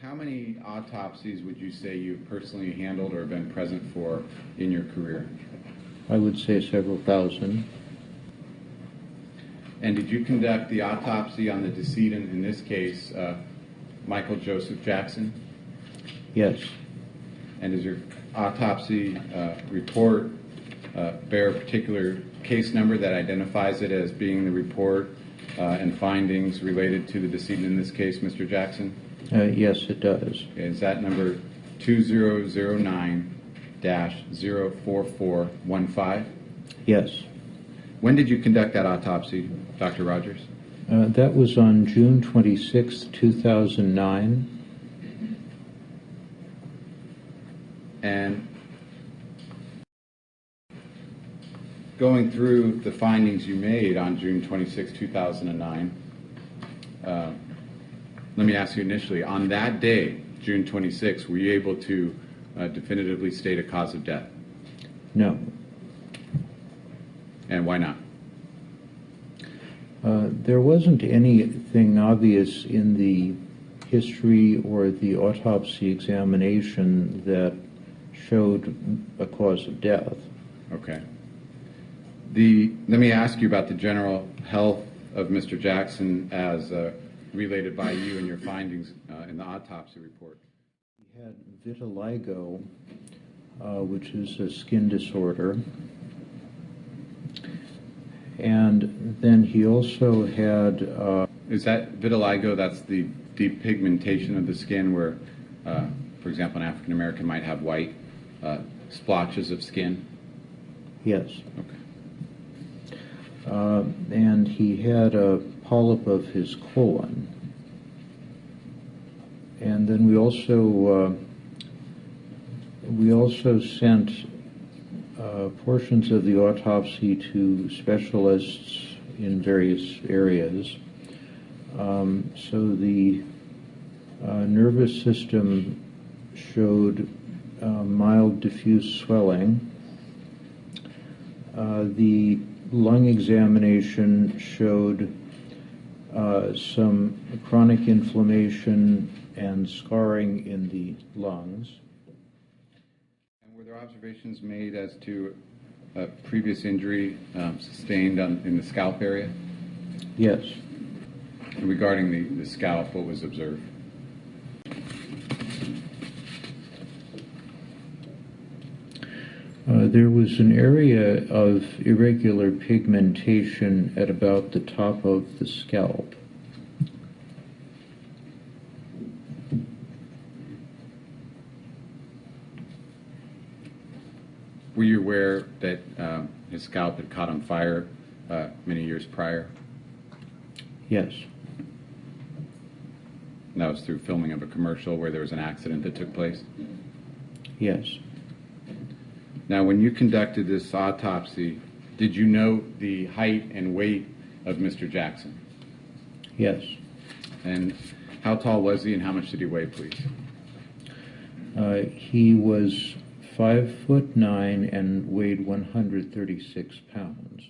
how many autopsies would you say you've personally handled or been present for in your career? I would say several thousand. And did you conduct the autopsy on the decedent, in this case, Michael Joseph Jackson? Yes. And does your autopsy report bear a particular case number that identifies it as being the report and findings related to the decedent, in this case, Mr. Jackson? Yes, it does. Okay, is that number 2009-04415? Yes. When did you conduct that autopsy, Dr. Rogers? That was on June 26, 2009. And going through the findings you made on June 26, 2009, let me ask you initially, on that day, June 26, were you able to definitively state a cause of death? No. And why not? There wasn't anything obvious in the history or the autopsy examination that showed a cause of death. Okay. Let me ask you about the general health of Mr. Jackson as related by you and your findings in the autopsy report. He had vitiligo, which is a skin disorder. And then he also had... Is that vitiligo, that's the depigmentation of the skin where, for example, an African American might have white splotches of skin? Yes. Okay. And he had a polyp of his colon. And then we also sent portions of the autopsy to specialists in various areas. So the nervous system showed mild diffuse swelling. The lung examination showed some chronic inflammation and scarring in the lungs. And were there observations made as to a previous injury sustained in the scalp area? Yes. And regarding the scalp, what was observed? There was an area of irregular pigmentation at about the top of the scalp. Were you aware that his scalp had caught on fire many years prior? Yes. And that was through filming of a commercial where there was an accident that took place? Yes. Now, when you conducted this autopsy, did you know the height and weight of Mr. Jackson? Yes. And how tall was he and how much did he weigh, please? He was 5'9" and weighed 136 pounds.